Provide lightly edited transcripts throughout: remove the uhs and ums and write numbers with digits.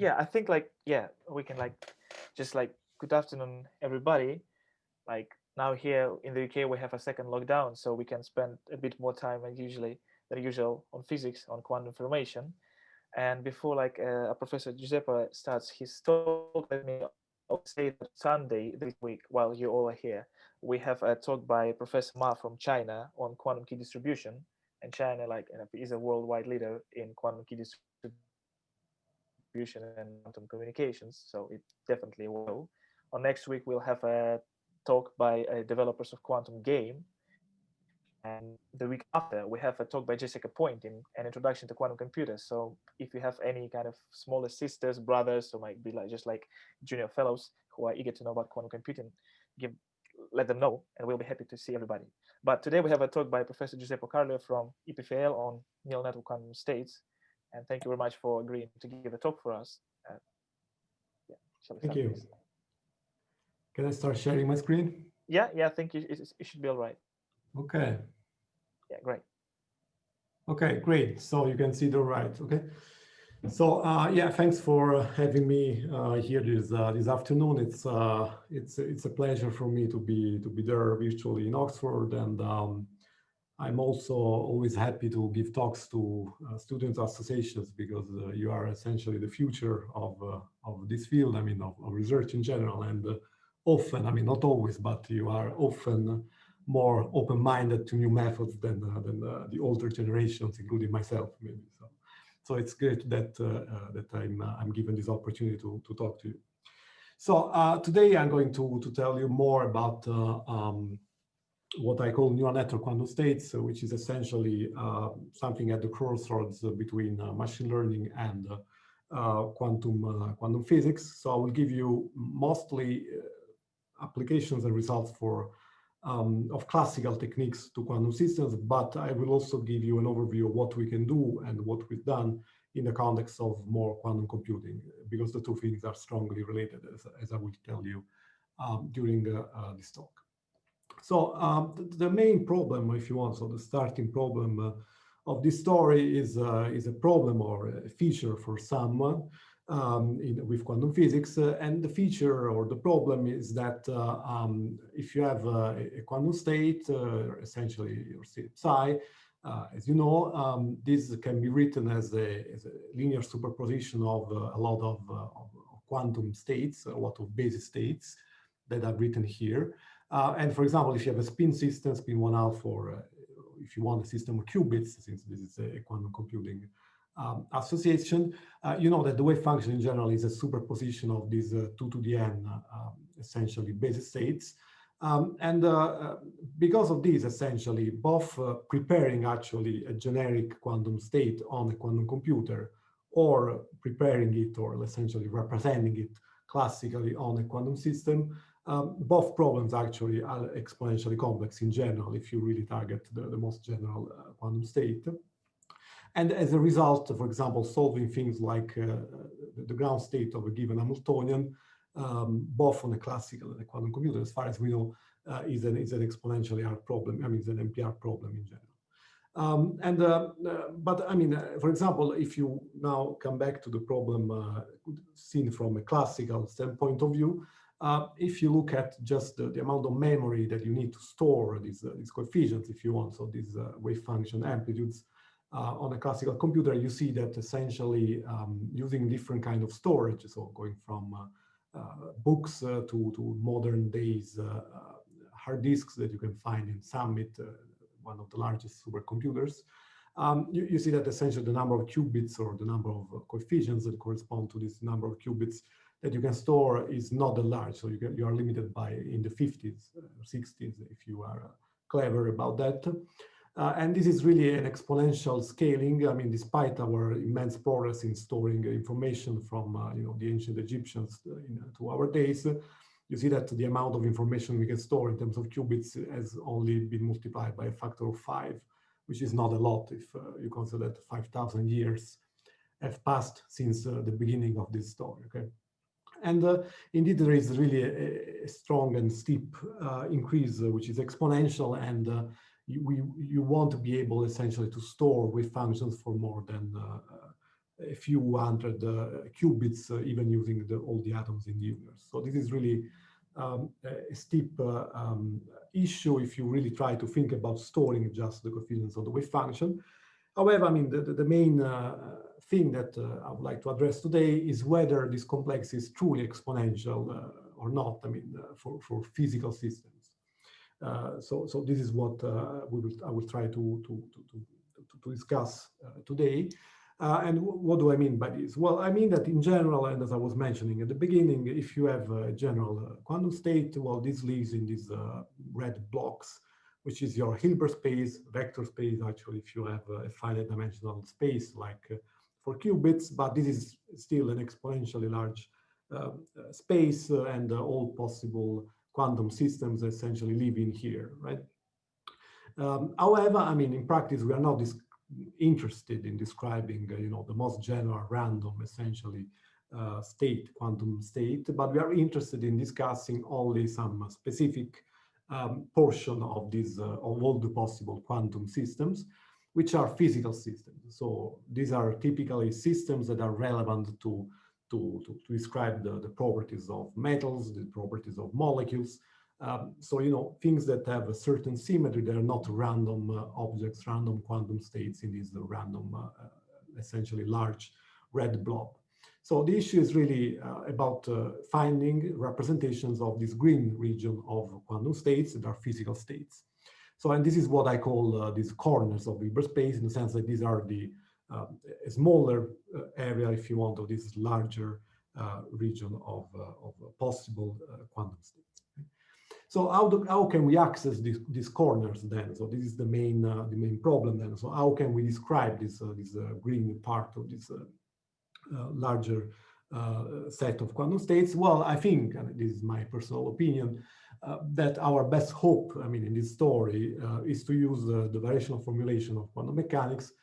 yeah, I think like, yeah, we can like just like good afternoon everybody. Like now here in the UK we have a second lockdown, so we can spend a bit more time than usual on physics, on quantum information. And before like Professor Giuseppe starts his talk, let me also say that Sunday this week, while you all are here, we have a talk by Professor Ma from China on quantum key distribution. And China, like, is a worldwide leader in quantum key distribution and quantum communications, so it definitely will grow. On next week, we'll have a talk by developers of Quantum Game, and the week after, we have a talk by Jessica Point in an introduction to quantum computers. So if you have any kind of smaller sisters, brothers, or might be like just like junior fellows who are eager to know about quantum computing, give let them know, and we'll be happy to see everybody. But today we have a talk by Professor Giuseppe Carleo from EPFL on neural network quantum states. And thank you very much for agreeing to give a talk for us. Yeah, shall we start, Thank please? you. Can I start sharing my screen? Yeah, I think it should be all right. Okay. Yeah, great. Okay, great. So you can see the right. Okay. So yeah, thanks for having me here this afternoon. It's a pleasure for me to be there virtually in Oxford, and I'm also always happy to give talks to student associations, because you are essentially the future of this field. I mean, of research in general, and often, I mean, not always, but you are often more open-minded to new methods than the older generations, including myself, maybe. So it's great that that I'm given this opportunity to talk to you. So today I'm going to tell you more about what I call neural network quantum states, which is essentially something at the crossroads between machine learning and quantum physics. So I will give you mostly applications and results of classical techniques to quantum systems, but I will also give you an overview of what we can do and what we've done in the context of more quantum computing, because the two things are strongly related, as I will tell you during this talk. So the main problem, if you want, so the starting problem of this story is a problem or a feature for someone with quantum physics, and the feature or the problem is that if you have a quantum state, essentially your state psi, as you know, this can be written as a linear superposition of a lot of quantum states, a lot of basis states that are written here. And for example, if you have a spin system, spin 1 alpha, or if you want a system of qubits, since this is a quantum computing association, you know that the wave function in general is a superposition of these 2 to the n essentially basis states. And because of this, essentially, both preparing actually a generic quantum state on a quantum computer, or preparing it, or essentially representing it classically on a quantum system, both problems actually are exponentially complex in general if you really target the most general quantum state. And as a result, for example, solving things like the ground state of a given Hamiltonian, both on a classical and a quantum computer, as far as we know, is an exponentially hard problem. I mean, it's an NPR problem in general. But I mean, for example, if you now come back to the problem seen from a classical standpoint of view, if you look at just the amount of memory that you need to store these coefficients, if you want, so these wave function amplitudes on a classical computer, you see that essentially using different kind of storage, so going from books to modern days hard disks that you can find in Summit, one of the largest supercomputers, you see that essentially the number of qubits, or the number of coefficients that correspond to this number of qubits that you can store, is not that large. So you are limited by in the 50s, 60s, if you are clever about that. And this is really an exponential scaling. I mean, despite our immense progress in storing information from the ancient Egyptians to our days, you see that the amount of information we can store in terms of qubits has only been multiplied by a factor of 5, which is not a lot if you consider that 5,000 years have passed since the beginning of this story. Okay. And indeed, there is really a strong and steep increase, which is exponential, and you want to be able essentially to store wave functions for more than a few hundred qubits, even using all the atoms in the universe. So this is really a steep issue if you really try to think about storing just the coefficients of the wave function. However, I mean, the main thing that I would like to address today is whether this complexity is truly exponential or not, I mean, for physical systems. So this is what I will try to discuss today. And what do I mean by this? Well, I mean that in general, and as I was mentioning at the beginning, if you have a general quantum state, well, this lives in these red blocks, which is your Hilbert space, vector space, actually, if you have a finite dimensional space like for qubits, but this is still an exponentially large space, and all possible quantum systems essentially live in here, right? However, I mean, in practice, we are not interested in describing, you know, the most general random, essentially, state, quantum state, but we are interested in discussing only some specific portion of these, of all the possible quantum systems, which are physical systems. So these are typically systems that are relevant to describe the properties of metals, the properties of molecules. So, you know, things that have a certain symmetry, they're not random objects, random quantum states in this random, essentially large red blob. So the issue is really about finding representations of this green region of quantum states that are physical states. So, and this is what I call these corners of Hilbert space, in the sense that these are the a smaller area, if you want, of this larger region of possible quantum states. So how can we access these corners then? So this is the main problem then. So how can we describe this green part of this larger set of quantum states? Well, I think, and this is my personal opinion, that our best hope, I mean, in this story, is to use the variational formulation of quantum mechanics.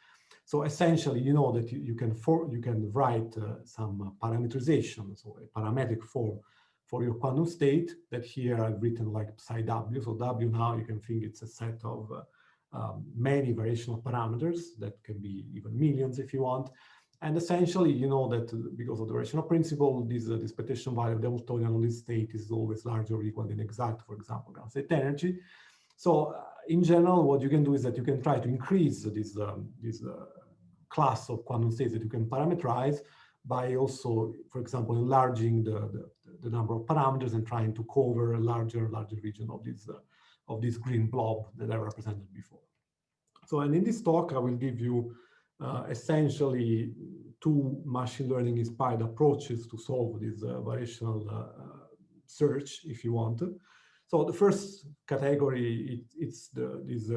So essentially, you know that you can write some parameterization, so a parametric form for your quantum state that here I've written like psi w. So w now you can think it's a set of many variational parameters that can be even millions if you want. And essentially, you know that because of the variational principle, this expectation value of the Hamiltonian on this state is always larger or equal than exact, for example, ground state energy. So in general, what you can do is that you can try to increase this class of quantum states that you can parameterize by also, for example, enlarging the number of parameters and trying to cover a larger region of this green blob that I represented before. So, and in this talk, I will give you essentially two machine learning inspired approaches to solve this variational search, if you want. So the first category, it's this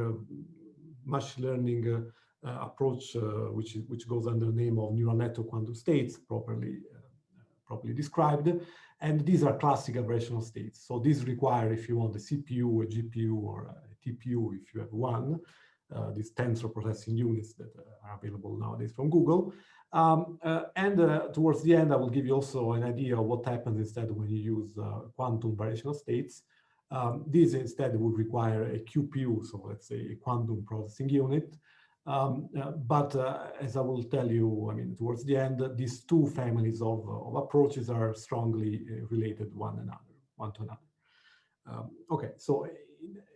machine learning approach, which goes under the name of neural network quantum states, properly described. And these are classical variational states. So these require, if you want, a CPU, a GPU, or a TPU, if you have one, these tensor processing units that are available nowadays from Google. Towards the end, I will give you also an idea of what happens instead when you use quantum variational states. These instead would require a QPU, so let's say a quantum processing unit. But as I will tell you, I mean, towards the end, these two families of approaches are strongly related one to another. Okay, so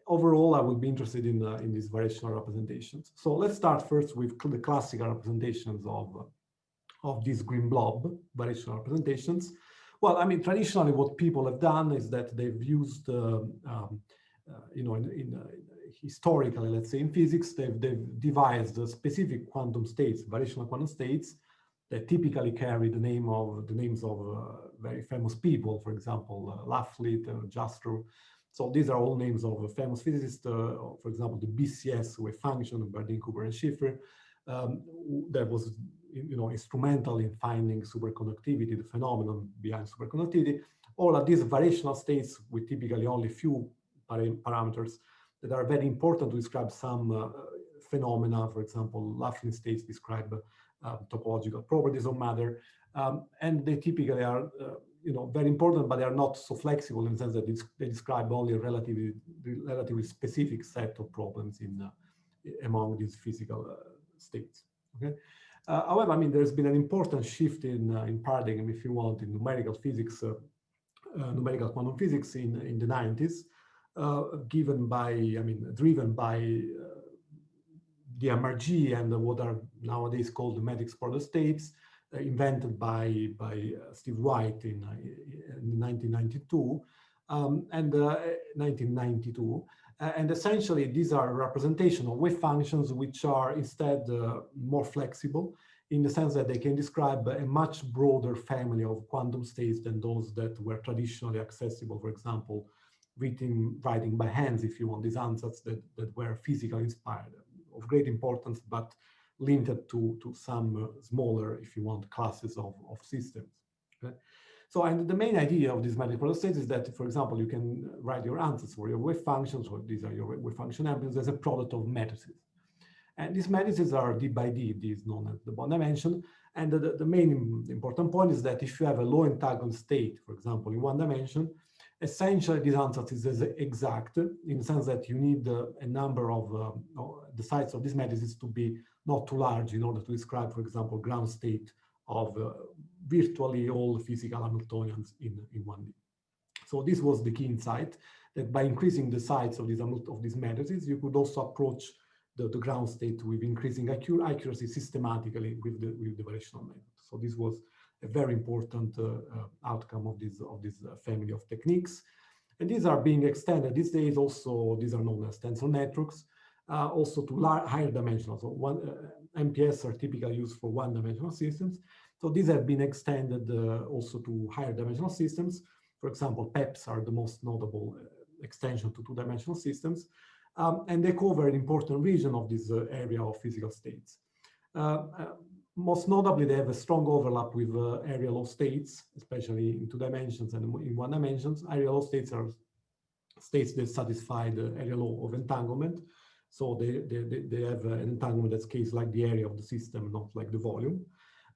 overall, I will be interested in these variational representations. So let's start first with the classical representations of this green blob, variational representations. Well, I mean, traditionally, what people have done is that they've used, you know, historically, let's say in physics, they've devised specific quantum states, variational quantum states, that typically carry the names of very famous people, for example, Lafflitt, Jastrow. So these are all names of famous physicists. For example, the BCS wave function of Bardeen, Cooper, and Schiffer, that was, you know, instrumental in finding superconductivity, the phenomenon behind superconductivity. All of these variational states with typically only few parameters that are very important to describe some phenomena. For example, Laughlin states describe topological properties of matter, and they typically are, you know, very important, but they are not so flexible in the sense that they describe only a relatively specific set of problems in among these physical states. Okay, However, I mean, there's been an important shift in paradigm, if you want, in numerical physics, numerical quantum physics in the 90s, driven by the MRG and what are nowadays called the matrix product states, invented by Steve White in 1992 and 1992. And essentially, these are representation of wave functions which are instead more flexible, in the sense that they can describe a much broader family of quantum states than those that were traditionally accessible, for example, writing by hands, if you want, these ansatz that were physically inspired, of great importance, but limited to some smaller, if you want, classes of systems. Okay? So, and the main idea of these matrix product states is that, for example, you can write your ansatz for your wave functions, or these are your wave function amplitudes, as a product of matrices. And these matrices are d by d, this is known as the bond dimension. And the main important point is that if you have a low entanglement state, for example, in one dimension, essentially this ansatz is exact, in the sense that you need a number of the sides of these matrices to be not too large in order to describe, for example, ground state of virtually all physical Hamiltonians in 1D. So this was the key insight, that by increasing the size of these matrices, you could also approach the ground state with increasing accuracy systematically with the variational method. So this was a very important outcome of this family of techniques. And these are being extended these days also. These are known as tensor networks, also to higher dimensional. So MPS are typically used for one-dimensional systems. So these have been extended also to higher dimensional systems. For example, PEPs are the most notable extension to two-dimensional systems. And they cover an important region of this area of physical states. Most notably, they have a strong overlap with area law states, especially in 2 dimensions and in 1 dimensions. Area law states are states that satisfy the area law of entanglement. So they have an entanglement that scales like the area of the system, not like the volume.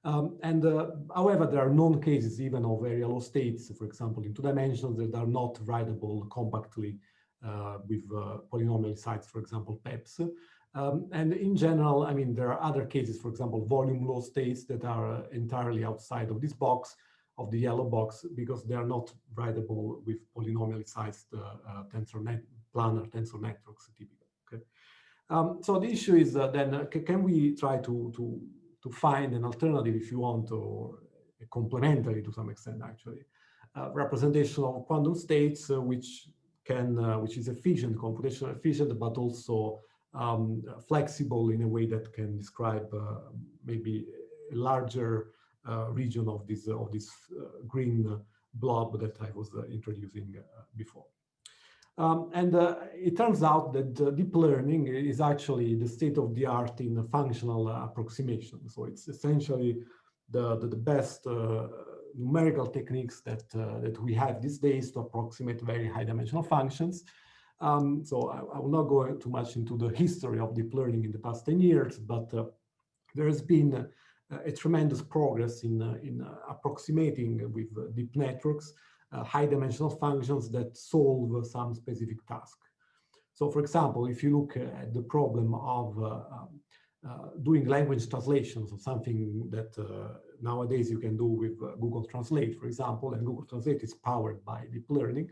However, there are known cases even of area law states, for example, in 2 dimensions that are not writable compactly with polynomial sites, for example, PEPs. And in general, I mean, there are other cases, for example, volume law states that are entirely outside of this box, of the yellow box, because they are not writable with polynomially sized planar tensor networks typically. Okay? So the issue is then, can we try to find an alternative, if you want, or a complementary to some extent, actually, representation of quantum states, which is efficient, computationally efficient, but also flexible in a way that can describe maybe a larger region of this green blob that I was introducing before. And it turns out that deep learning is actually the state of the art in functional approximation. So it's essentially the best numerical techniques that we have these days to approximate very high dimensional functions. So I will not go too much into the history of deep learning in the past 10 years, but there has been a tremendous progress in approximating with deep networks high dimensional functions that solve some specific task. So for example, if you look at the problem of doing language translations of something that nowadays you can do with Google Translate, for example, and Google Translate is powered by deep learning.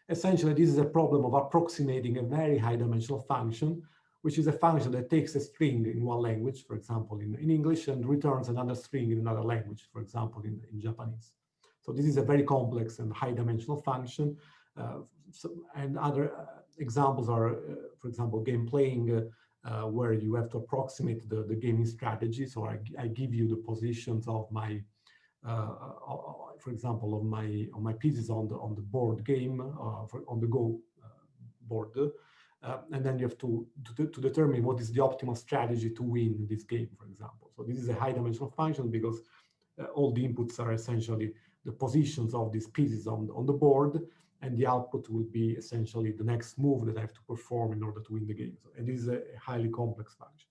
Essentially, this is a problem of approximating a very high dimensional function, which is a function that takes a string in one language, for example, in English, and returns another string in another language, for example, in Japanese. So this is a very complex and high dimensional function. And other examples are, for example, game playing, where you have to approximate the gaming strategy. So I give you the positions of my, for example, of my pieces on the board game, on the Go board, and then you have to determine what is the optimal strategy to win this game, for example. So this is a high dimensional function because all the inputs are essentially the positions of these pieces on the board, and the output will be essentially the next move that I have to perform in order to win the game. So, and this is a highly complex function.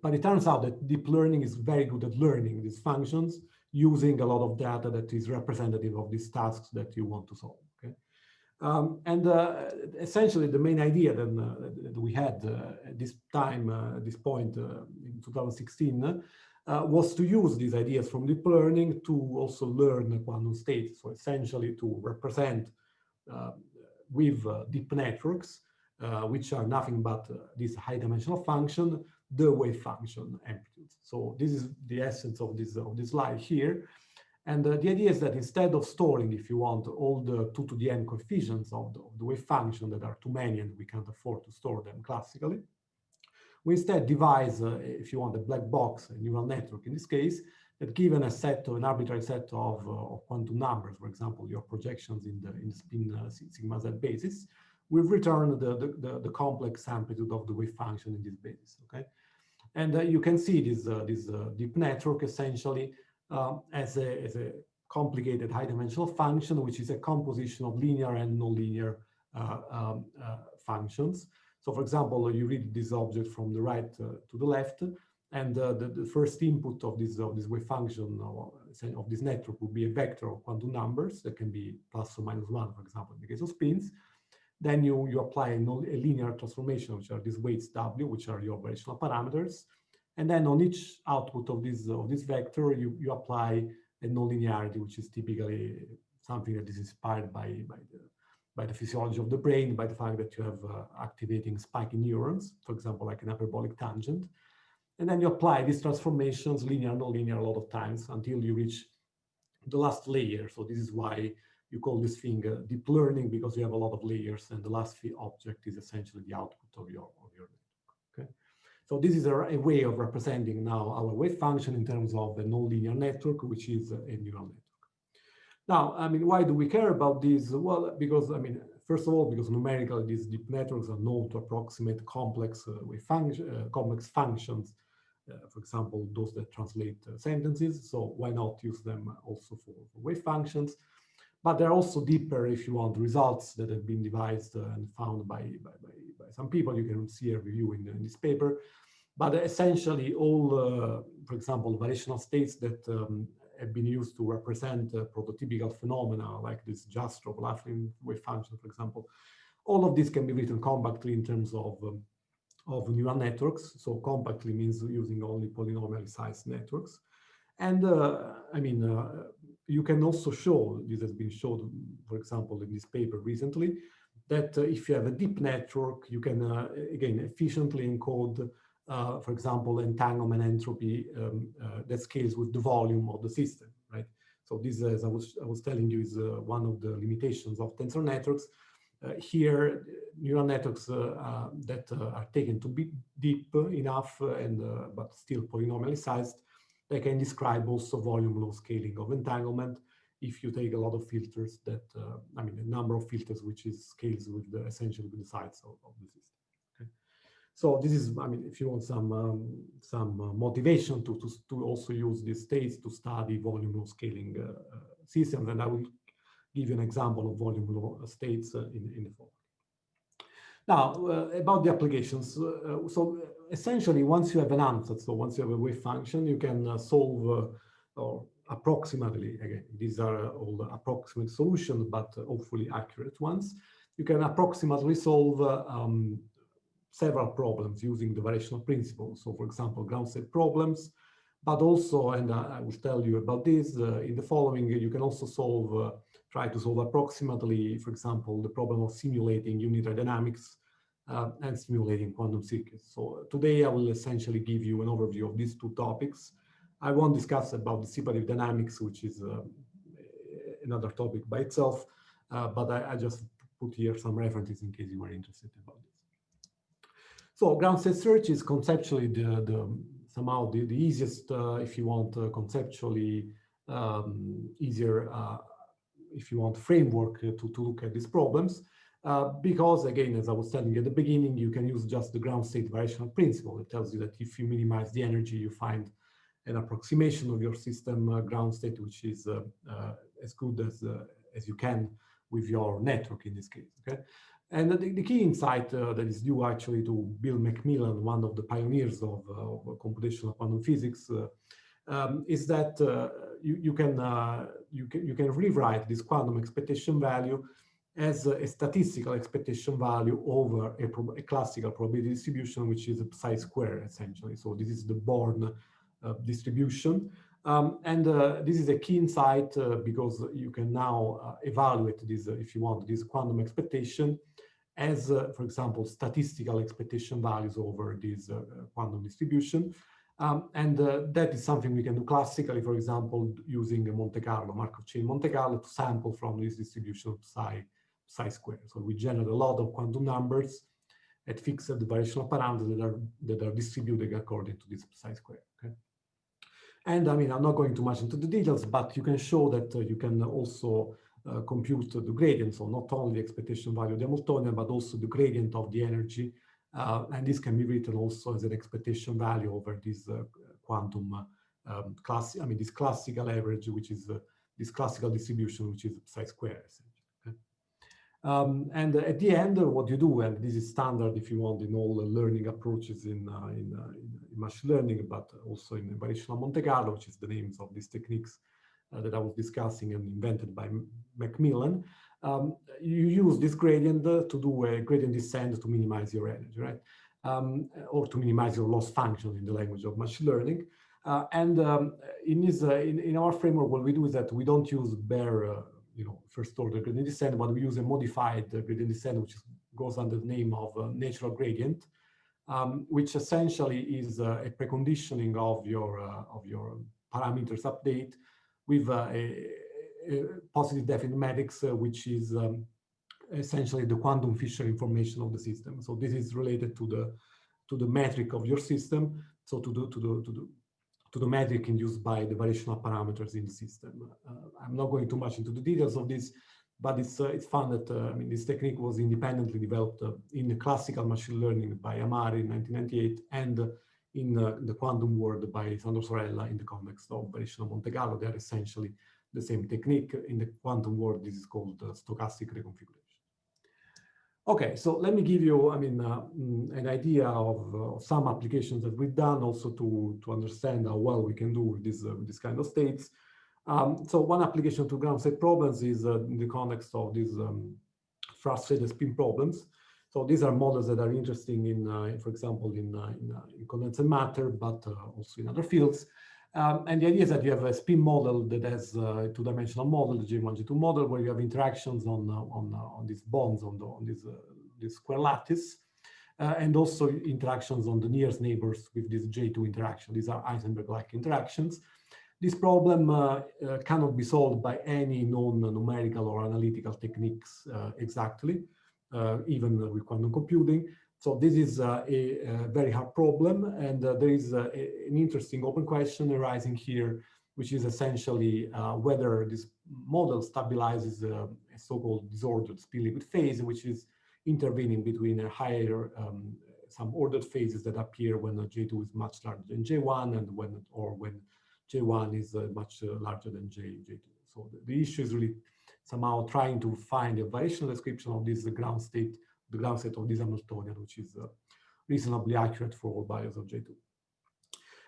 But it turns out that deep learning is very good at learning these functions using a lot of data that is representative of these tasks that you want to solve. Okay? Essentially, the main idea that we had at this time, at this point in 2016, was to use these ideas from deep learning to also learn quantum states. So essentially to represent with deep networks, which are nothing but this high dimensional function, the wave function amplitude. So this is the essence of this slide here. And the idea is that instead of storing, if you want, all the 2 to the n coefficients of the wave function that are too many and we can't afford to store them classically, we instead devise, if you want, a black box, a neural network in this case, that given an arbitrary set of quantum numbers, for example, your projections in the spin sigma z basis, we've returned the complex amplitude of the wave function in this basis. Okay, and you can see this deep network essentially as a complicated high-dimensional function, which is a composition of linear and nonlinear functions. So, for example, you read this object from the right to the left, and the first input of this wave function of this network would be a vector of quantum numbers that can be plus or minus 1, for example, in the case of spins. Then you apply a linear transformation, which are these weights W, which are your variational parameters. And then on each output of this vector, you apply a nonlinearity, which is typically something that is inspired by the physiology of the brain, by the fact that you have activating spiking neurons, for example, like an hyperbolic tangent. And then you apply these transformations, linear, nonlinear, a lot of times until you reach the last layer. So this is why you call this thing deep learning, because you have a lot of layers, and the last object is essentially the output of your network. Okay. So this is a way of representing now our wave function in terms of a nonlinear network, which is a neural network. Now, I mean, why do we care about this? Well, because, I mean, first of all, because numerically these deep networks are known to approximate complex complex functions, for example, those that translate sentences. So why not use them also for wave functions? But they're also deeper, if you want, results that have been devised and found by some people. You can see a review in this paper. But essentially all, for example, variational states that have been used to represent prototypical phenomena like this Jastrow Laughlin wave function, for example, all of this can be written compactly in terms of neural networks. So compactly means using only polynomially sized networks. And I mean, you can also show, this has been shown, for example, in this paper recently, that if you have a deep network, you can, again, efficiently encode, for example, entanglement entropy that scales with the volume of the system, right? So this, as I was telling you, is one of the limitations of tensor networks. Here, neural networks that are taken to be deep enough and but still polynomially sized, they can describe also volume law scaling of entanglement if you take a lot of filters that, I mean, a number of filters which is scales with essentially with the size of the system. Okay? So this is, I mean, if you want some motivation to also use these states to study volume law scaling systems, and I will give you an example of volume law states in the following. Now, about the applications. So essentially, once you have an answer, so once you have a wave function, you can solve, or approximately, again, these are all the approximate solutions, but hopefully accurate ones. You can approximately solve several problems using the variational principle. So for example, ground state problems, but also, and I will tell you about this in the following, you can also solve, try to solve approximately, for example, the problem of simulating unitary dynamics and simulating quantum circuits. So today I will essentially give you an overview of these two topics. I won't discuss about dissipative dynamics, which is another topic by itself, but I just put here some references in case you are interested about this. So ground state search is conceptually somehow the easiest, if you want, conceptually easier, if you want, framework to look at these problems. Because again, as I was telling you at the beginning, you can use just the ground state variational principle. It tells you that if you minimize the energy, you find an approximation of your system ground state, which is as good as you can with your network in this case. Okay. And the key insight that is due actually to Bill McMillan, one of the pioneers of computational quantum physics, is that you can rewrite this quantum expectation value as a statistical expectation value over a classical probability distribution, which is a psi square essentially. So this is the Born distribution. This is a key insight because you can now evaluate this, if you want, this quantum expectation as, for example, statistical expectation values over this quantum distribution. That is something we can do classically, for example, using a Monte Carlo, Markov chain Monte Carlo, to sample from this distribution of psi squared. So we generate a lot of quantum numbers at fixed variational parameters that are distributed according to this psi squared. Okay? And I mean, I'm not going too much into the details, but you can show that you can also compute the gradient, so not only the expectation value of the Hamiltonian, but also the gradient of the energy. And this can be written also as an expectation value over this quantum class. I mean, this classical average, which is this classical distribution, which is psi squared. Okay? And at the end, what you do, and this is standard if you want in all learning approaches in machine learning, but also in variational Monte Carlo, which is the names of these techniques that I was discussing and invented by Macmillan. You use this gradient to do a gradient descent to minimize your energy, right? Or to minimize your loss function in the language of machine learning. In our framework, what we do is that we don't use bare, first order gradient descent, but we use a modified gradient descent, which goes under the name of natural gradient, which essentially is a preconditioning of your parameters update with a positive definite matrix, which is essentially the quantum Fisher information of the system. So this is related to the metric of your system, so to the metric induced by the variational parameters in the system. I'm not going too much into the details of this, but it's fun that I mean, this technique was independently developed in the classical machine learning by Amari in 1998 and in the quantum world by Sandro Sorella in the context of variational Monte Carlo. They are essentially the same technique. In the quantum world, this is called stochastic reconfiguration. Okay, so let me give you, I mean, an idea of some applications that we've done, also to understand how well we can do with this kind of states. So one application to ground state problems is in the context of these frustrated spin problems. So these are models that are interesting in, for example, in condensed matter, but also in other fields. And the idea is that you have a spin model that has a two-dimensional model, the J1, J2 model, where you have interactions on these bonds, on this square lattice, and also interactions on the nearest neighbors with this J2 interaction. These are Heisenberg-like interactions. This problem cannot be solved by any known numerical or analytical techniques exactly, even with quantum computing. So this is a very hard problem, and there is an interesting open question arising here, which is essentially whether this model stabilizes a so-called disordered spin-liquid phase, which is intervening between a higher, some ordered phases that appear when J2 is much larger than J1, and when J1 is much larger than J2. So the issue is really somehow trying to find a variational description of this ground state, the ground state of this Hamiltonian, which is reasonably accurate for all values of J2.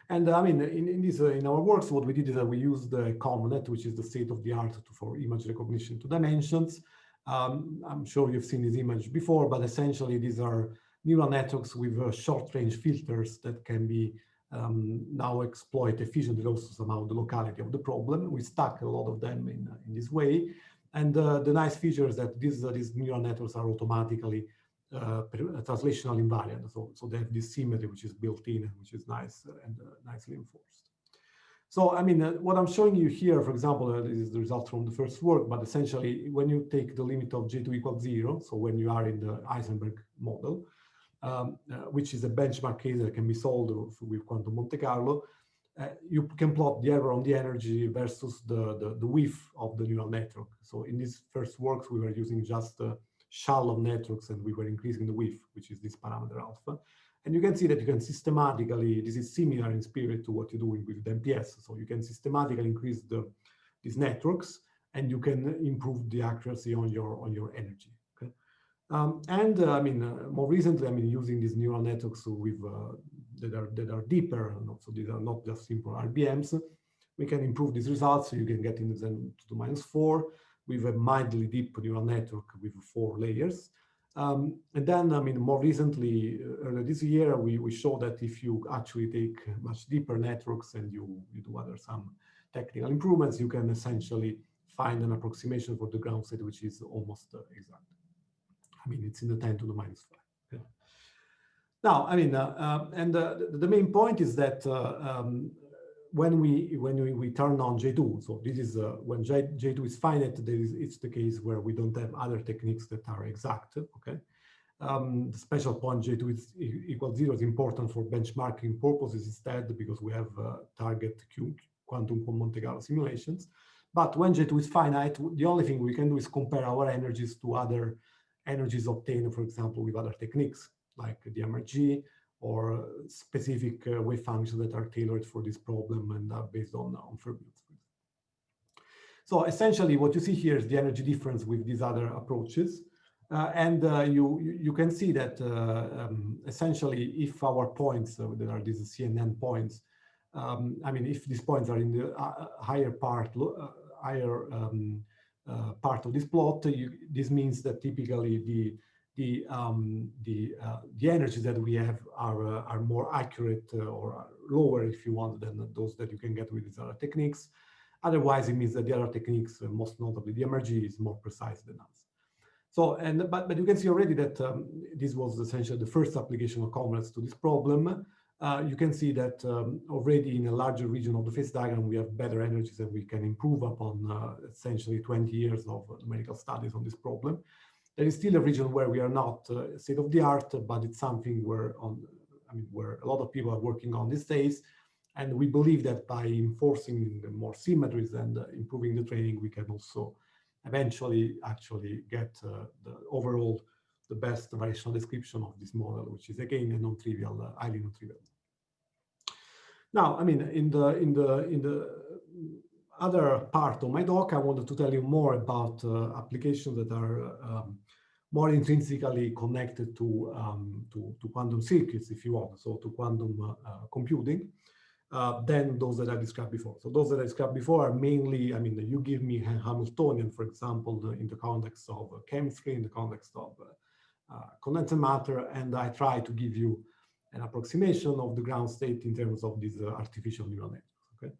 And I mean, in our works, what we did is that we used the ConvNet, which is the state of the art for image recognition to dimensions. I'm sure you've seen this image before, but essentially these are neural networks with short-range filters that can be now exploit efficiently also somehow the locality of the problem. We stack a lot of them in this way. And the nice feature is that these neural networks are automatically translational invariant. So they have this symmetry which is built in, which is nice and nicely enforced. So, I mean, what I'm showing you here, for example, this is the result from the first work, but essentially when you take the limit of J2 equals 0, so when you are in the Heisenberg model, which is a benchmark case that can be solved with quantum Monte Carlo, you can plot the error on the energy versus the width of the neural network. So in these first works, we were using just shallow networks, and we were increasing the width, which is this parameter alpha. And you can see that you can systematically, this is similar in spirit to what you're doing with the MPS. So you can systematically increase these networks, and you can improve the accuracy on your energy. Okay? I mean, more recently, I mean, using these neural networks with that are deeper, so these are not just simple RBMs. We can improve these results, so you can get in the -4 with a mildly deep neural network with 4 layers. And then, I mean, more recently, earlier this year, we showed that if you actually take much deeper networks and you do some technical improvements, you can essentially find an approximation for the ground state, which is almost exact. I mean, it's in the 10 to the minus 5. Okay. Now, I mean, the main point is that when we turn on J2, so this is when J2 is finite, it's the case where we don't have other techniques that are exact. Okay, the special point J2 is equal 0 is important for benchmarking purposes instead, because we have target quantum Monte Carlo simulations. But when J2 is finite, the only thing we can do is compare our energies to other energies obtained, for example, with other techniques like the MRG, or specific wave functions that are tailored for this problem and are based on fermions. So essentially what you see here is the energy difference with these other approaches. You can see that essentially if our points, there are these CNN points, I mean, if these points are in the higher part of this plot, this means that typically the energies that we have are more accurate or lower, if you want, than those that you can get with these other techniques. Otherwise, it means that the other techniques, most notably the MRG, is more precise than us. So, but you can see already that this was essentially the first application of convergence to this problem. You can see that already in a larger region of the phase diagram, we have better energies that we can improve upon essentially 20 years of numerical studies on this problem. There is still a region where we are not state of the art, but it's something where a lot of people are working on these days. And we believe that by enforcing more symmetries and improving the training, we can also eventually actually get the best variational description of this model, which is again a non-trivial, highly non-trivial. Now, I mean, in the other part of my talk, I wanted to tell you more about applications that are more intrinsically connected to quantum circuits, if you want, so to quantum computing, than those that I described before. So those that I described before are mainly, I mean, you give me Hamiltonian, for example, in the context of chemistry, in the context of condensed matter, and I try to give you an approximation of the ground state in terms of these artificial neural networks. Okay.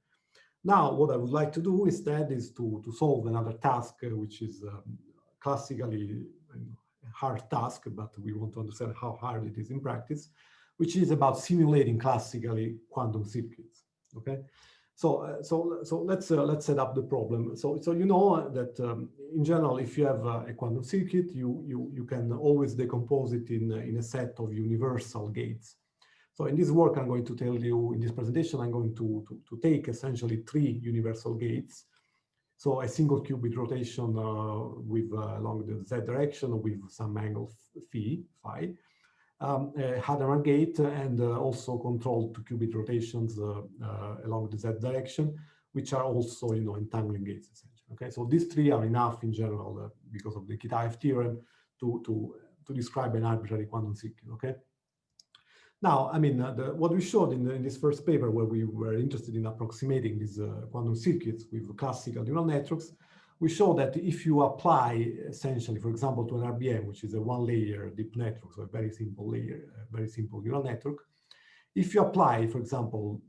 Now, what I would like to do instead is to solve another task, which is classically a hard task, but we want to understand how hard it is in practice, which is about simulating classically quantum circuits. Okay, so let's set up the problem. So you know that in general, if you have a quantum circuit, you can always decompose it in a set of universal gates. So in this work, I'm going to tell you, in this presentation, I'm going to take essentially 3 universal gates. So a single qubit rotation with along the z direction with some angle phi, a Hadamard gate, and also controlled 2 qubit rotations along the z direction, which are also, you know, entangling gates essentially. Okay, so these 3 are enough in general because of the Kitaev theorem to describe an arbitrary quantum circuit. Okay. Now, I mean, what we showed in this first paper, where we were interested in approximating these quantum circuits with classical neural networks, we showed that if you apply essentially, for example, to an RBM, which is a 1-layer deep network, so a very simple layer, very simple neural network, if you apply, for example,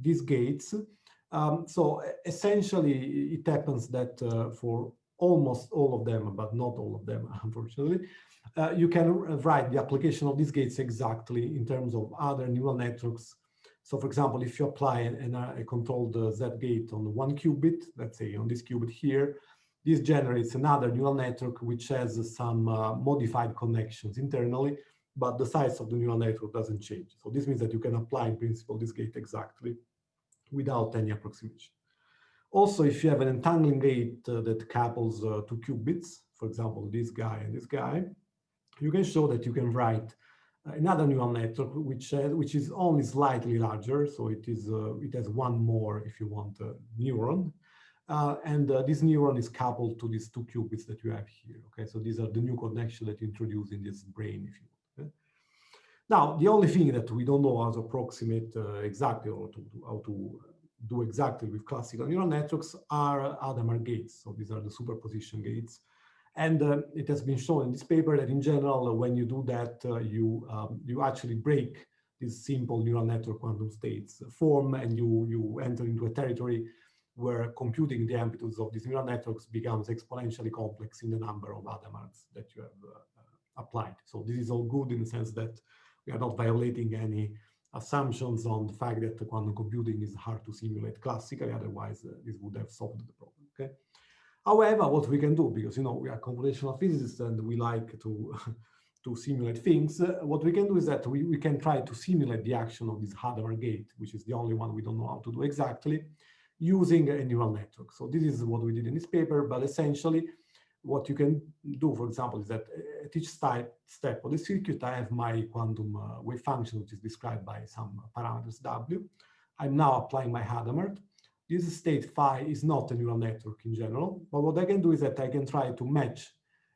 these gates, so essentially it happens that for almost all of them, but not all of them, unfortunately, you can write the application of these gates exactly in terms of other neural networks. So for example, if you apply a controlled Z gate on 1 qubit, let's say on this qubit here, this generates another neural network which has some modified connections internally, but the size of the neural network doesn't change. So this means that you can apply in principle this gate exactly without any approximation. Also, if you have an entangling gate that couples 2 qubits, for example, this guy and this guy, you can show that you can write another neural network which is only slightly larger, so it has 1 more, if you want, neuron, and this neuron is coupled to these 2 qubits that you have here. Okay, so these are the new connections that you introduce in this brain, if you want. Okay? Now, the only thing that we don't know how to approximate exactly, or how to do exactly with classical neural networks, are Hadamard gates. So these are the superposition gates. And it has been shown in this paper that in general, when you do that, you actually break these simple neural network quantum states form, and you enter into a territory where computing the amplitudes of these neural networks becomes exponentially complex in the number of Hadamards that you have applied. So this is all good in the sense that we are not violating any assumptions on the fact that quantum computing is hard to simulate classically, otherwise this would have solved the problem, okay? However, what we can do, because we are computational physicists and we like to to simulate things, what we can do is that we can try to simulate the action of this Hadamard gate, which is the only one we don't know how to do exactly, using a neural network. So this is what we did in this paper, but essentially what you can do, for example, is that at each step of the circuit, I have my quantum wave function, which is described by some parameters W. I'm now applying my Hadamard. This state phi is not a neural network in general, but what I can do is that I can try to match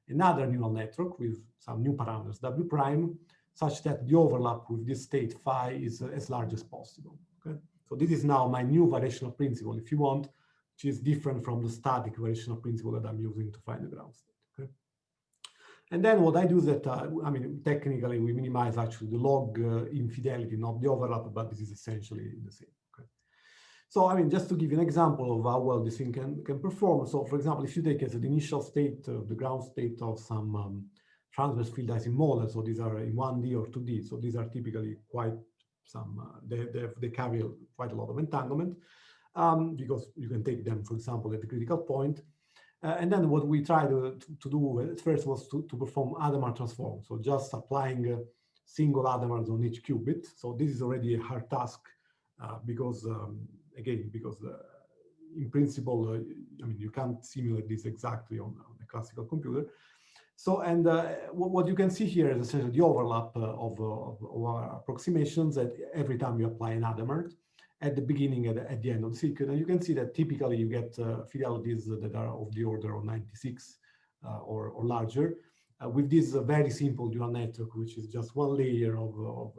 another neural network with some new parameters W prime, such that the overlap with this state phi is as large as possible. Okay? So this is now my new variational principle, if you want, which is different from the static variational principle that I'm using to find the ground state. Okay? And then what I do is that, technically we minimize actually the log infidelity, not the overlap, but this is essentially the same. Okay? So, just to give you an example of how well this thing can perform. So, for example, if you take as the initial state, the ground state of some transverse field Ising model, so these are in 1D or 2D, so these are typically quite some, they carry quite a lot of entanglement, because you can take them, for example, at the critical point. And then what we tried to do at first was to perform Hadamard Transform, so just applying single Hadamards on each qubit. So this is already a hard task, because in principle, you can't simulate this exactly on a classical computer. So, and what you can see here is essentially the overlap of our approximations at every time you apply an Hadamard at the beginning and at the end of the circuit. And you can see that typically you get fidelities that are of the order of 96 or larger, with this very simple neural network, which is just one layer of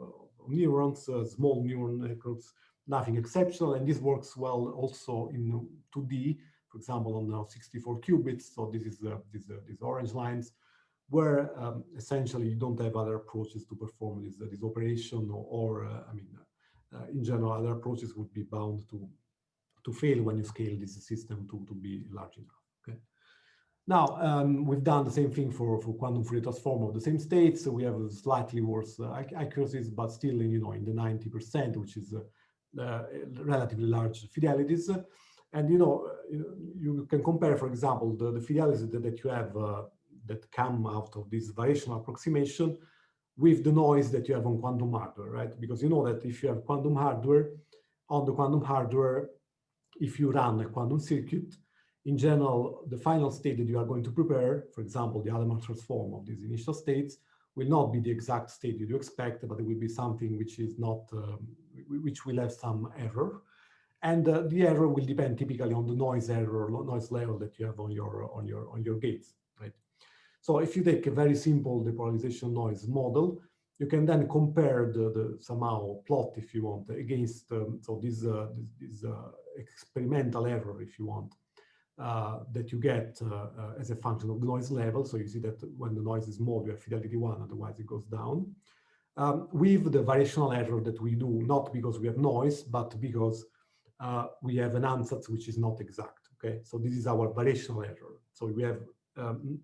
neurons, small neural networks, nothing exceptional. And this works well also in 2D, for example, on 64 qubits. So this is these orange lines, where essentially you don't have other approaches to perform this operation, or in general, other approaches would be bound to fail when you scale this system to be large enough. Okay. Now, we've done the same thing for quantum Fourier transform of the same states. So we have slightly worse accuracies, but still, in the 90%, which is relatively large fidelities. And you can compare, for example, the fidelities that you have that come out of this variational approximation with the noise that you have on quantum hardware, right? Because you know that if you have quantum hardware, on the quantum hardware, if you run a quantum circuit, in general, the final state that you are going to prepare, for example, the Hadamard transform of these initial states, will not be the exact state that you expect, but it will be something which is not, which will have some error. And the error will depend typically on the noise level that you have on your gates, right? So if you take a very simple depolarization noise model, you can then compare the somehow plot, if you want, against so this experimental error, if you want, that you get as a function of the noise level. So you see that when the noise is small, you have fidelity 1, otherwise it goes down. With the variational error that we do, not because we have noise, but because we have an ansatz which is not exact. Okay, so this is our variational error. So we have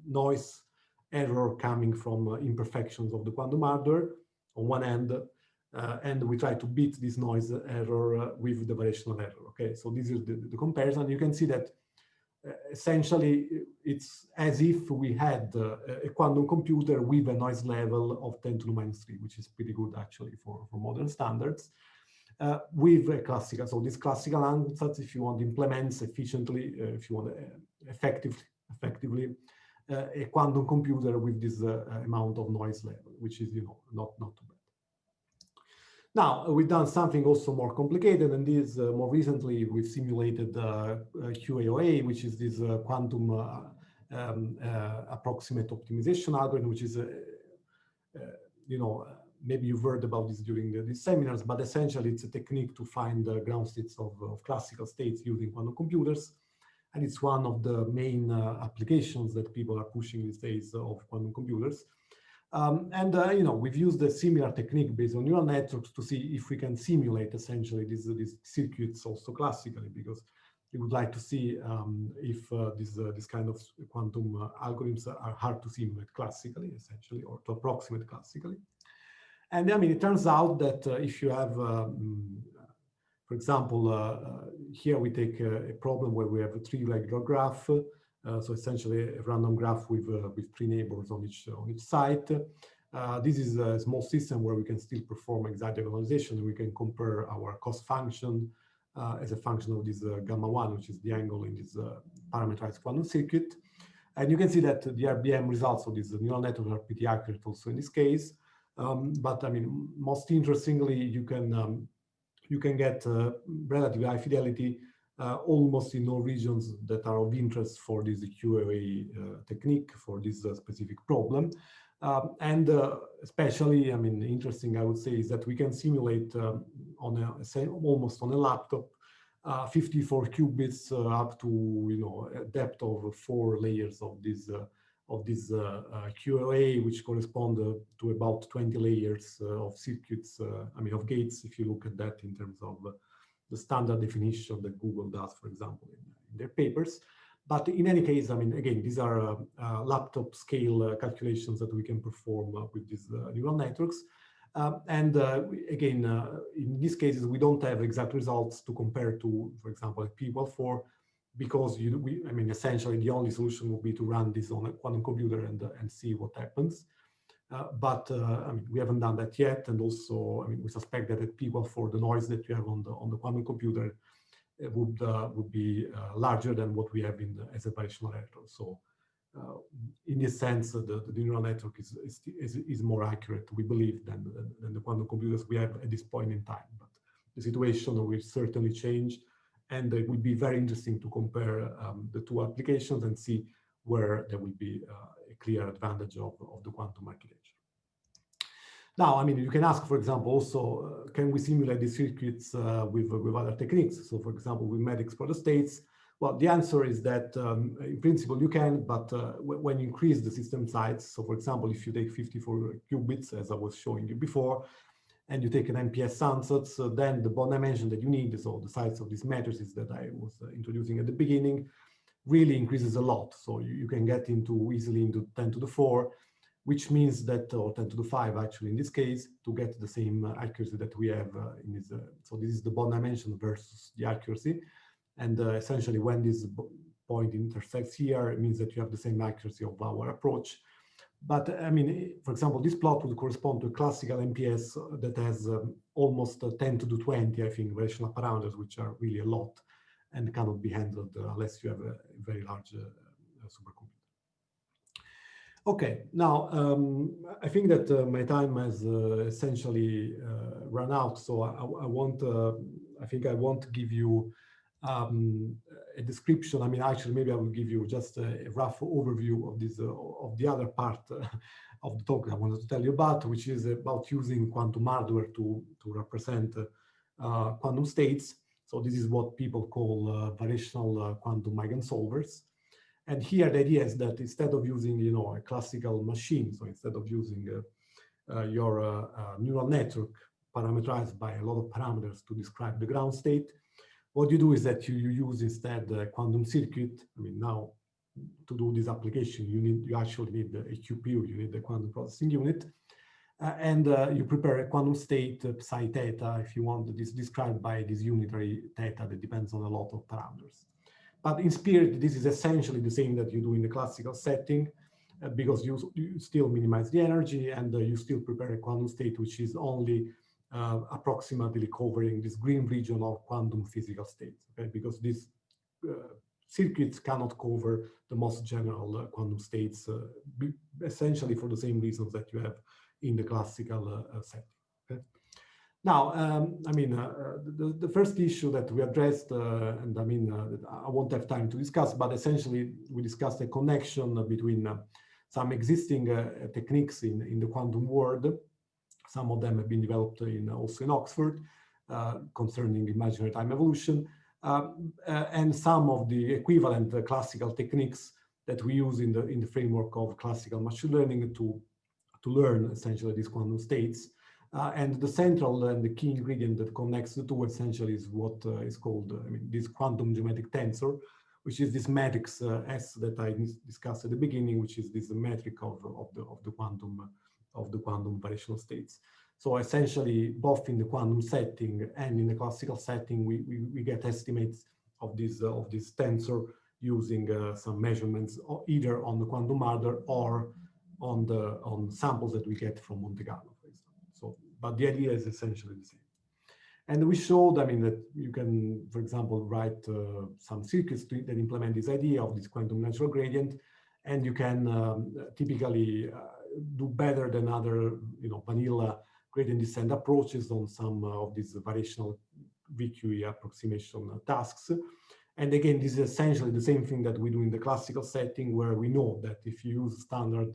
noise error coming from imperfections of the quantum hardware on one end, and we try to beat this noise error with the variational error. Okay, so this is the comparison. You can see that essentially it's as if we had a quantum computer with a noise level of 10 to the minus 3, which is pretty good actually for modern standards. With a classical, so this classical ansatz, if you want, implements efficiently, if you want, effectively, a quantum computer with this amount of noise level, which is, not too bad. Now, we've done something also more complicated, and this more recently we've simulated QAOA, which is this quantum approximate optimization algorithm, which is, maybe you've heard about this during these seminars, but essentially it's a technique to find the ground states of classical states using quantum computers. And it's one of the main applications that people are pushing these days of quantum computers. You know, we've used a similar technique based on neural networks to see if we can simulate essentially these circuits also classically, because we would like to see if this kind of quantum algorithms are hard to simulate classically, essentially, or to approximate classically. And I mean, it turns out that if you have, for example, here we take a problem where we have a three-regular graph. So essentially a random graph with three neighbors on each side. This is a small system where we can still perform exact diagonalization. We can compare our cost function as a function of this gamma 1, which is the angle in this parameterized quantum circuit. And you can see that the RBM results of this neural network are pretty accurate also in this case. But I mean, most interestingly, you can get relatively high fidelity almost in all regions that are of interest for this QA technique for this specific problem. Especially, I mean, interesting, I would say, is that we can simulate almost on a laptop 54 qubits up to, you know, a depth of 4 layers of this QA, which correspond to about 20 layers of circuits, I mean, of gates, if you look at that in terms of the standard definition that Google does, for example, in their papers. But in any case, I mean, again, these are laptop scale calculations that we can perform with these neural networks. Again, in these cases, we don't have exact results to compare to, for example, at EPFL, because I mean, essentially the only solution would be to run this on a quantum computer and see what happens. But I mean, we haven't done that yet, and also, I mean, we suspect that at EPFL, the noise that you have on the quantum computer would be larger than what we have as a variational error. So, in this sense, the neural network is more accurate, we believe, than the quantum computers we have at this point in time. But the situation will certainly change, and it will be very interesting to compare the two applications and see where there will be a clear advantage of the quantum architecture. Now, I mean, you can ask, for example, also, can we simulate these circuits with other techniques? So, for example, with MEDIX for the states. Well, the answer is that in principle you can, but when you increase the system size, so for example, if you take 54 qubits, as I was showing you before, and you take an MPS ansatz, then the bond dimension that you need, so the size of these matrices that I was introducing at the beginning, really increases a lot. So you can get easily into 10 to the 4, which means that, or 10 to the 5 actually in this case, to get the same accuracy that we have in this. So this is the bond dimension versus the accuracy. And essentially when this point intersects here, it means that you have the same accuracy of our approach. But I mean, for example, this plot would correspond to a classical MPS that has almost 10 to the 20, I think, variational parameters, which are really a lot and cannot be handled unless you have a very large supercomputer. Okay, now I think that my time has essentially run out, so I think I won't give you a description. I mean, actually, maybe I will give you just a rough overview of this of the other part of the talk I wanted to tell you about, which is about using quantum hardware to represent quantum states. So this is what people call variational quantum Eigensolvers. And here the idea is that instead of using, you know, a classical machine, so instead of using your neural network parameterized by a lot of parameters to describe the ground state, what you do is that you use instead a quantum circuit. I mean, now to do this application, you actually need a QPU, you need the quantum processing unit, and you prepare a quantum state psi theta, if you want, this described by this unitary theta that depends on a lot of parameters. But in spirit, this is essentially the same that you do in the classical setting, because you still minimize the energy and you still prepare a quantum state which is only approximately covering this green region of quantum physical states, okay? Because these circuits cannot cover the most general quantum states, essentially for the same reasons that you have in the classical setting. Okay? Now, I mean, the first issue that we addressed, and I mean, I won't have time to discuss, but essentially we discussed a connection between some existing techniques in the quantum world. Some of them have been developed also in Oxford concerning imaginary time evolution. and some of the equivalent classical techniques that we use in the framework of classical machine learning to learn essentially these quantum states. And the central and the key ingredient that connects the two essentially is what is called this quantum geometric tensor, which is this matrix S that I discussed at the beginning, which is this metric of the quantum variational states. So essentially, both in the quantum setting and in the classical setting, we get estimates of this tensor using some measurements either on the quantum hardware or on samples that we get from Monte Carlo, for example. So, but the idea is essentially the same. And we showed, that you can, for example, write some circuits that implement this idea of this quantum natural gradient, and you can typically do better than other, vanilla gradient descent approaches on some of these variational VQE approximation tasks. And again, this is essentially the same thing that we do in the classical setting, where we know that if you use standard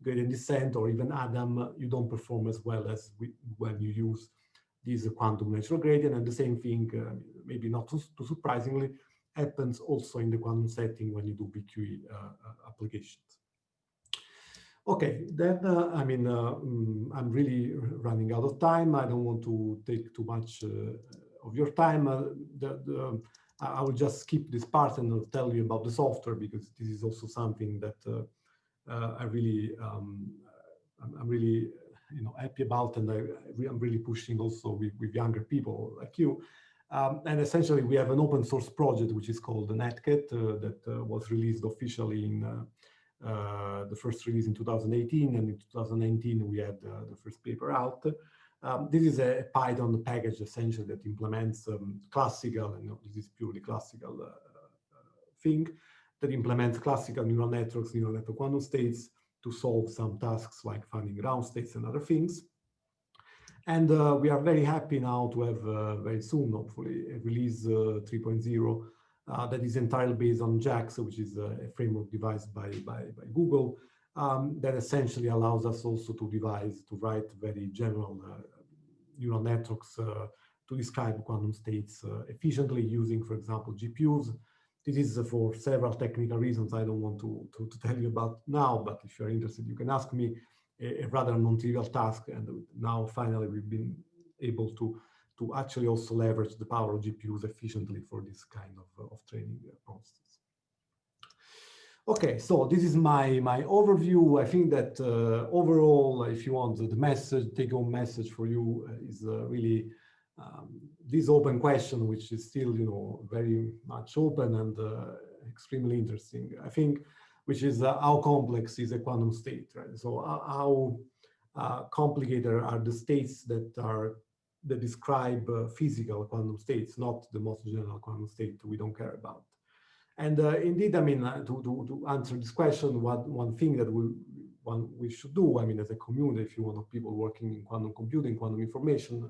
gradient descent or even Adam, you don't perform as well as when you use this quantum natural gradient. And the same thing, maybe not too surprisingly, happens also in the quantum setting when you do VQE applications. Okay, then I'm really running out of time. I don't want to take too much of your time. I will just skip this part and I'll tell you about the software, because this is also something that I'm really happy about, and I'm really pushing also with younger people like you. And essentially, we have an open source project which is called the NetCat that was released officially in the first release in 2018, and in 2019 we had the first paper out. This is a Python package essentially that implements classical, and this is purely classical thing, that implements classical neural network quantum states to solve some tasks like finding ground states and other things. And we are very happy now to have very soon, hopefully, a release 3.0 that is entirely based on JAX, which is a framework devised by Google, that essentially allows us also to write very general neural networks to describe quantum states efficiently using, for example, GPUs. This is for several technical reasons I don't want to tell you about now, but if you're interested, you can ask me. A rather non-trivial task, and now finally we've been able to actually also leverage the power of GPUs efficiently for this kind of training process. Okay, so this is my overview. I think that overall, if you want the take-home message for you is really this open question, which is still very much open and extremely interesting. I think, which is how complex is a quantum state, right? So how complicated are the states that describe physical quantum states, not the most general quantum state we don't care about. And indeed, to answer this question, one thing that we should do, as a community, if you want, of people working in quantum computing, quantum information,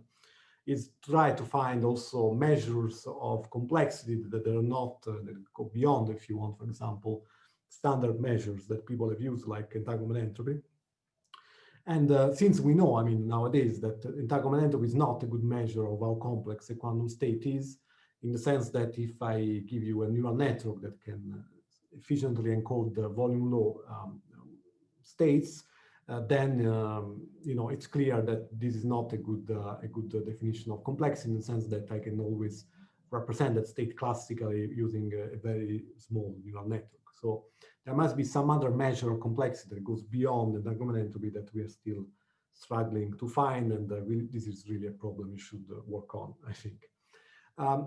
is try to find also measures of complexity that are not, that go beyond, if you want, for example, standard measures that people have used, like entanglement entropy. And since we know, nowadays, that entanglement entropy is not a good measure of how complex a quantum state is, in the sense that if I give you a neural network that can efficiently encode the volume law states, then it's clear that this is not a good definition of complexity, in the sense that I can always represent that state classically using a very small neural network. So there must be some other measure of complexity that goes beyond the entanglement entropy that we are still struggling to find, and this is really a problem we should work on, I think.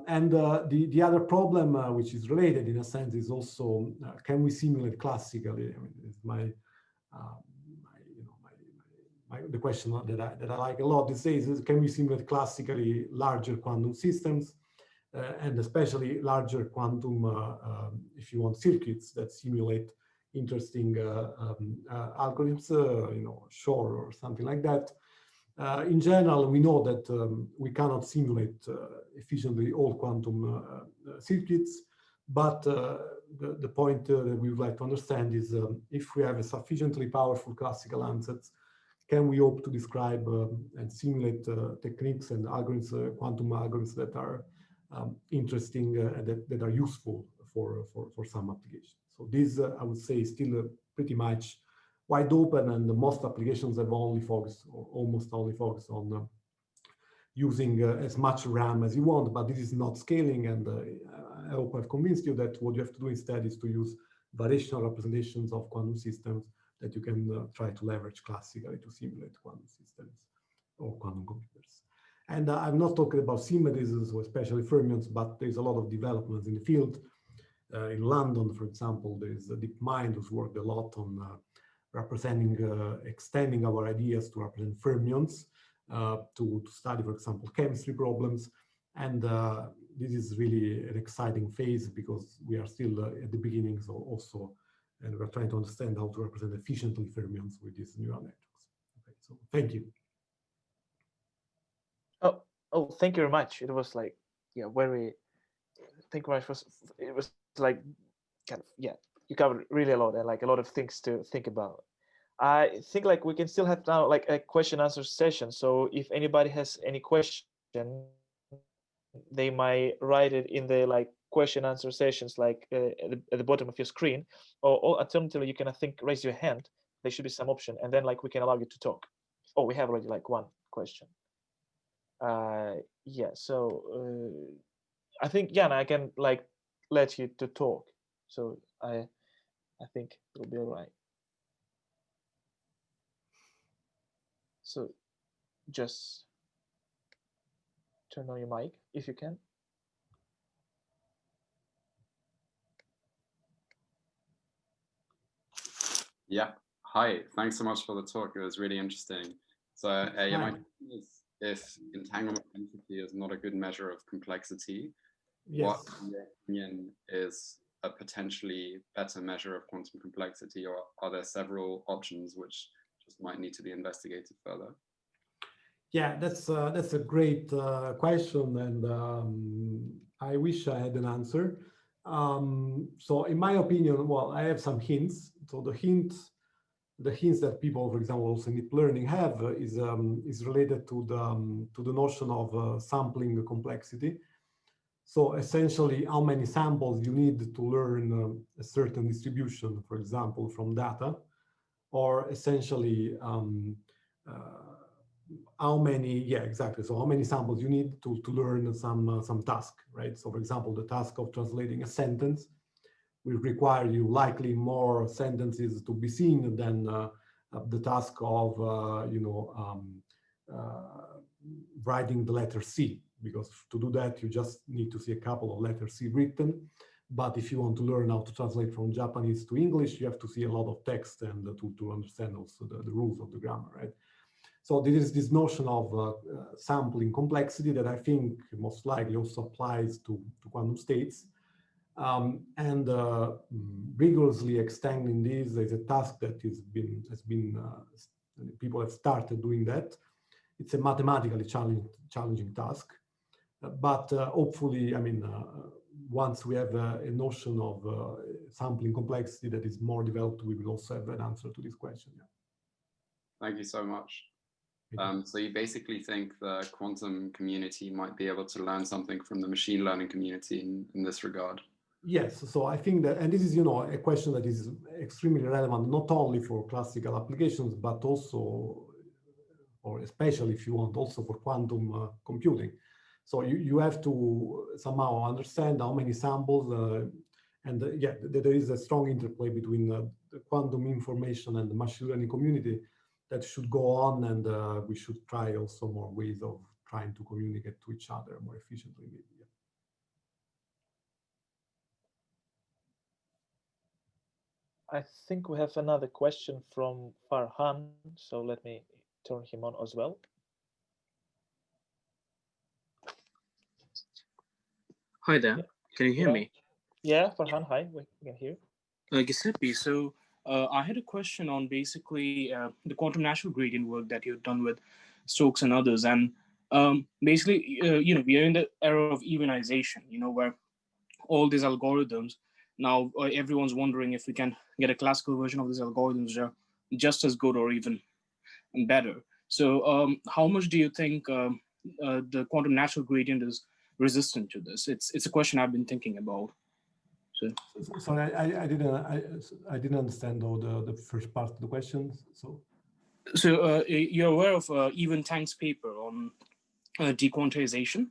And the other problem, which is related in a sense, is also can we simulate classically? It's the question that I like a lot these days is, can we simulate classically larger quantum systems, and especially larger quantum, if you want, circuits that simulate interesting algorithms, Shor or something like that. In general, we know that we cannot simulate efficiently all quantum circuits, but the point that we would like to understand is if we have a sufficiently powerful classical ansatz, can we hope to describe and simulate techniques and algorithms, quantum algorithms that are interesting that are useful for some applications. So this, I would say, is still pretty much wide open, and most applications have only focused, or almost only focused, on using as much RAM as you want, but this is not scaling, and I hope I've convinced you that what you have to do instead is to use variational representations of quantum systems that you can try to leverage classically to simulate quantum systems or quantum computers. And I'm not talking about symmetries, or especially fermions, but there's a lot of developments in the field. In London, for example, there's DeepMind who's worked a lot on representing, extending our ideas to represent fermions, to study, for example, chemistry problems. And this is really an exciting phase because we are still at the beginnings also, and we're trying to understand how to represent efficiently fermions with these neural networks. Okay, so thank you. Oh, thank you very much. It was like, yeah, very, thank you very much. It was like, kind of, yeah, you covered really a lot, and like a lot of things to think about. I think like we can still have now like a question answer session. So if anybody has any question, they might write it in the like question answer sessions, like at the bottom of your screen, or alternatively, you can, I think, raise your hand. There should be some option, and then like we can allow you to talk. Oh, we have already like one question. Yeah, so I think, Jan, I can like let you to talk. So I think it'll be all right. So just turn on your mic if you can. Yeah. Hi. Thanks so much for the talk. It was really interesting. So yeah, my question is, if entanglement entropy is not a good measure of complexity, Yes. what, in your opinion, is a potentially better measure of quantum complexity, or are there several options which just might need to be investigated further? Yeah, that's a great question, and I wish I had an answer. So in my opinion, well, I have some hints. So the hints that people, for example, also in deep learning have is related to the notion of sampling complexity. So essentially, how many samples you need to learn a certain distribution, for example, from data, or essentially how many, yeah, exactly. So how many samples you need to learn some task, right? So for example, the task of translating a sentence will require you likely more sentences to be seen than the task of, writing the letter C, because to do that, you just need to see a couple of letters C written. But if you want to learn how to translate from Japanese to English, you have to see a lot of text and to understand also the rules of the grammar, right? So there is this notion of sampling complexity that I think most likely also applies to quantum states. And rigorously extending this is a task that people have started doing that. It's a mathematically challenging task, but hopefully, I mean, once we have a notion of sampling complexity that is more developed, we will also have an answer to this question. Yeah. Thank you so much. So you basically think the quantum community might be able to learn something from the machine learning community in this regard? Yes, so I think that, and this is, a question that is extremely relevant, not only for classical applications, but also, or especially if you want, also for quantum computing. So you have to somehow understand how many samples, and yeah, there is a strong interplay between the quantum information and the machine learning community that should go on, and we should try also more ways of trying to communicate to each other more efficiently, maybe. Yeah. I think we have another question from Farhan, so let me turn him on as well. Hi there, can you hear me? Yeah, Farhan, hi, we can hear. Giuseppe, so I had a question on basically the quantum natural gradient work that you've done with Stokes and others, and basically, we are in the era of evenization, where all these algorithms, now everyone's wondering if we can get a classical version of these algorithms that are just as good or even better. So how much do you think the quantum natural gradient is resistant to this? It's a question I've been thinking about. So sorry, I didn't understand though the first part of the question. So you're aware of Evan Tang's paper on dequantization?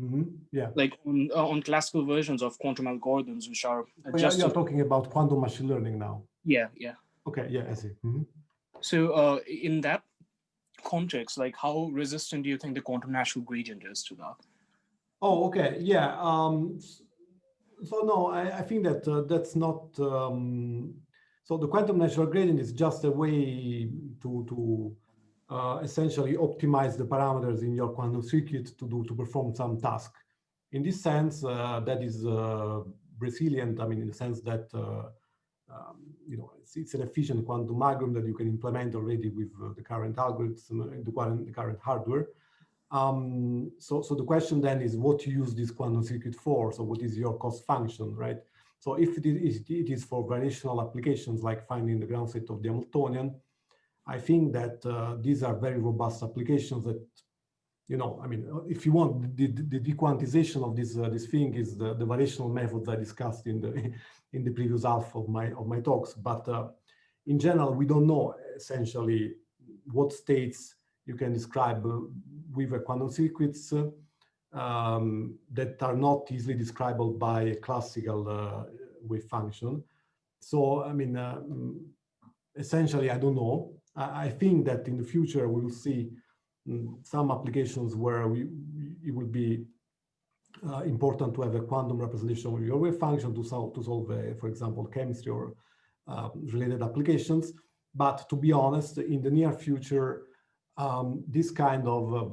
Mm-hmm. Yeah. Like on classical versions of quantum algorithms, which are adjusted. You're talking about quantum machine learning now. Yeah, yeah. Okay, yeah, I see. Mm-hmm. So in that context, like how resistant do you think the quantum natural gradient is to that? Oh, okay, yeah. So no, I think that that's not. So the quantum natural gradient is just a way to essentially optimize the parameters in your quantum circuit to perform some task. In this sense, that is resilient. I mean, in the sense that you know it's an efficient quantum algorithm that you can implement already with the current algorithms, the current hardware. So the question then is what you use this quantum circuit for? So what is your cost function, right? So if it is for variational applications like finding the ground state of the Hamiltonian, I think that these are very robust applications that, you know, I mean, if you want, the dequantization of this thing is the variational methods I discussed in the previous half of my talks. But in general, we don't know essentially what states you can describe with a quantum circuits that are not easily describable by a classical wave function. So, I mean, essentially, I don't know. I think that in the future, we will see some applications where it will be important to have a quantum representation of your wave function to solve for example, chemistry or related applications. But to be honest, in the near future, this kind of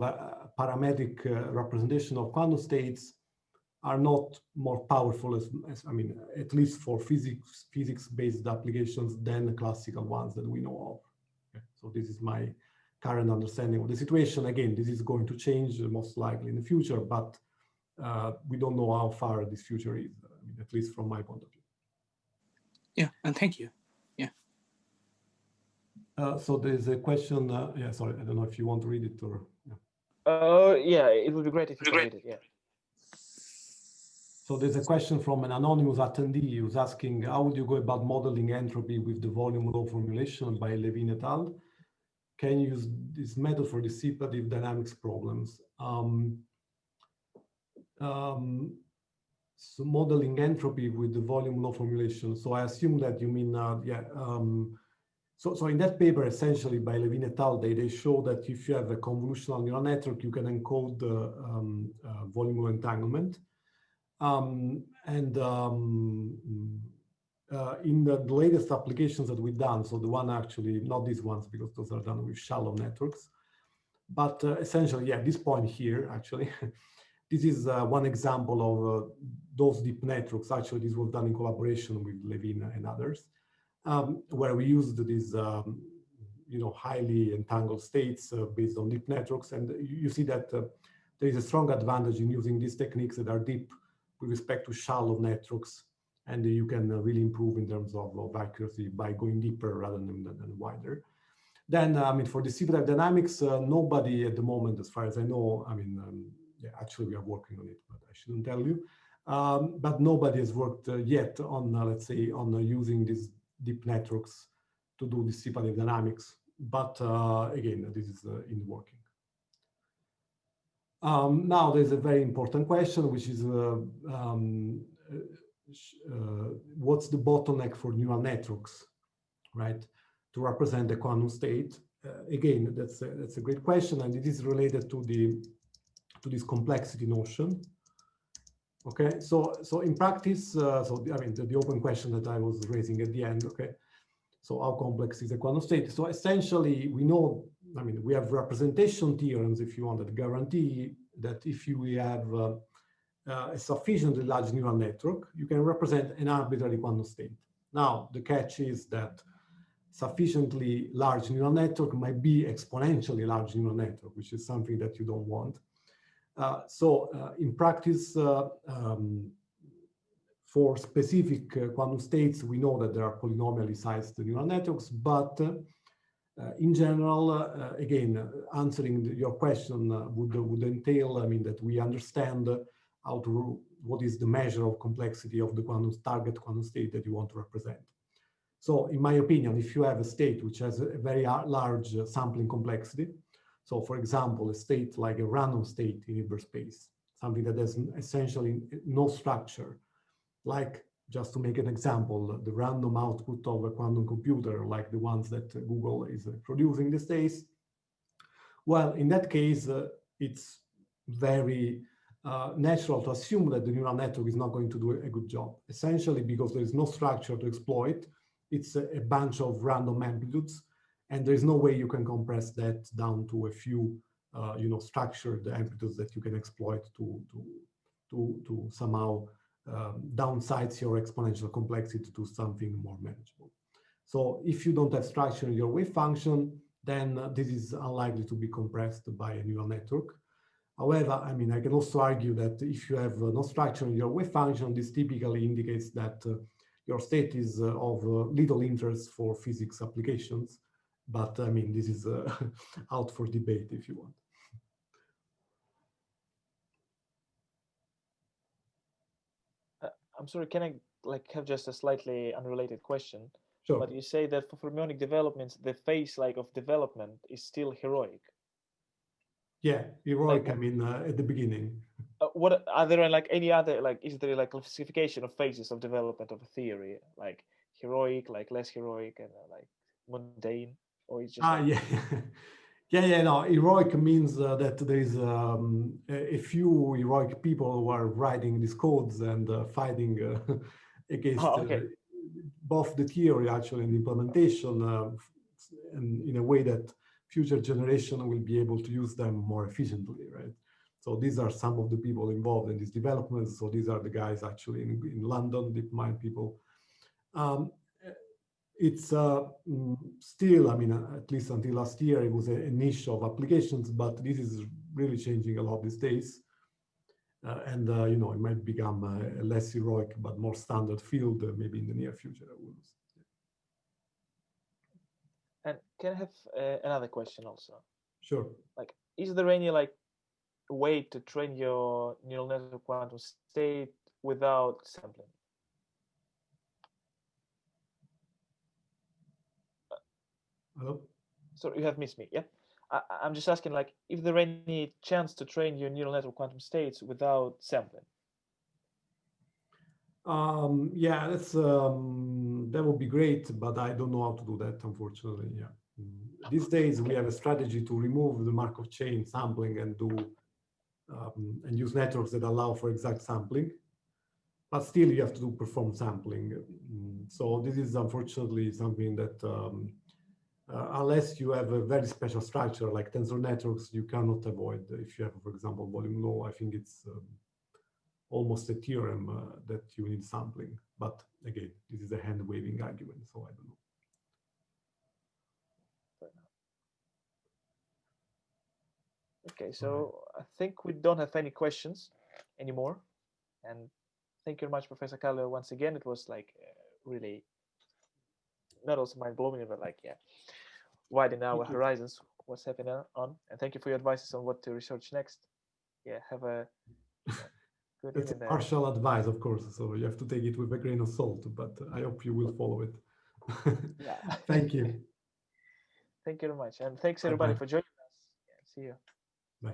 parametric representation of quantum states are not more powerful as I mean, at least for physics-based applications than the classical ones that we know of. Okay. So this is my current understanding of the situation. Again, this is going to change most likely in the future, but we don't know how far this future is, I mean, at least from my point of view. Yeah, and thank you. Yeah. So there's a question. Yeah, sorry, I don't know if you want to read it or. Yeah, it would be great if you could read it. Yeah. So there's a question from an anonymous attendee who's asking, how would you go about modeling entropy with the volume law formulation by Levin et al.? Can you use this method for dissipative dynamics problems? So modeling entropy with the volume law formulation. So I assume that you mean, So in that paper, essentially by Levin et al., they show that if you have a convolutional neural network, you can encode the volume law entanglement. In the latest applications that we've done, so the one actually, not these ones, because those are done with shallow networks, but essentially, yeah, this point here, actually, this is one example of those deep networks. Actually, this was done in collaboration with Levin and others, where we used these, you know, highly entangled states based on deep networks. And you see that there is a strong advantage in using these techniques that are deep with respect to shallow networks, and you can really improve in terms of accuracy by going deeper rather than wider. Then, I mean, for distributive dynamics, nobody at the moment, as far as I know, I mean, yeah, actually we are working on it, but I shouldn't tell you. But nobody has worked yet on, let's say, on using these deep networks to do dissipative dynamics. But again, this is in working. Now there's a very important question, which is what's the bottleneck for neural networks, right, to represent the quantum state? Again, that's a great question, and it is related to this complexity notion. Okay, so in practice, I mean the open question that I was raising at the end. Okay, so how complex is a quantum state? So essentially, we know, I mean, we have representation theorems, if you want, that guarantee that if you have a sufficiently large neural network, you can represent an arbitrary quantum state. Now, the catch is that sufficiently large neural network might be exponentially large neural network, which is something that you don't want. In practice, for specific quantum states, we know that there are polynomially sized neural networks, but In general, again, answering your question would entail, I mean, that we understand what is the measure of complexity of the target quantum state that you want to represent. So in my opinion, if you have a state which has a very large sampling complexity, so for example, a state like a random state in Hilbert space, something that has essentially no structure, like, just to make an example, the random output of a quantum computer, like the ones that Google is producing these days. Well, in that case, it's very natural to assume that the neural network is not going to do a good job, essentially because there is no structure to exploit. It's a bunch of random amplitudes, and there is no way you can compress that down to a few, structured amplitudes that you can exploit to somehow downsize your exponential complexity to something more manageable. So if you don't have structure in your wave function, then this is unlikely to be compressed by a neural network. However, I mean, I can also argue that if you have no structure in your wave function, this typically indicates that your state is of little interest for physics applications. But I mean, this is out for debate if you want. I'm sorry, can I have just a slightly unrelated question? Sure. But you say that for fermionic developments, the phase of development is still heroic. Yeah, heroic. I mean, at the beginning. What are there any other is there classification of phases of development of a theory, like heroic, less heroic, and mundane, or it's just yeah. No, heroic means that there is a few heroic people who are writing these codes and fighting against both the theory actually and the implementation, and in a way that future generation will be able to use them more efficiently, right? So these are some of the people involved in these developments. So these are the guys actually in London, DeepMind people. It's still, I mean, at least until last year, it was a niche of applications, but this is really changing a lot these days. And it might become a less heroic, but more standard field, maybe in the near future. And can I have another question also? Sure. Is there any way to train your neural network quantum state without sampling? Hello? So you have missed me, yeah? I'm just asking, if there any chance to train your neural network quantum states without sampling? Yeah, that's that would be great, but I don't know how to do that, unfortunately. Yeah. These days we have a strategy to remove the Markov chain sampling and do and use networks that allow for exact sampling, but still you have to do perform sampling. So this is unfortunately something that unless you have a very special structure like tensor networks, you cannot avoid. If you have, for example, volume law, I think it's almost a theorem that you need sampling. But again, this is a hand-waving argument, so I don't know. Okay, so I think we don't have any questions anymore. And thank you very much, Professor Carleo, once again. It was really not also mind-blowing, but widening our horizons, what's happening on. And thank you for your advices on what to research next. Yeah, have a good That's evening. A partial advice, of course, so you have to take it with a grain of salt, but I hope you will follow it. Yeah. Thank you. Thank you very much. And thanks everybody for joining us. Yeah, see you. Bye.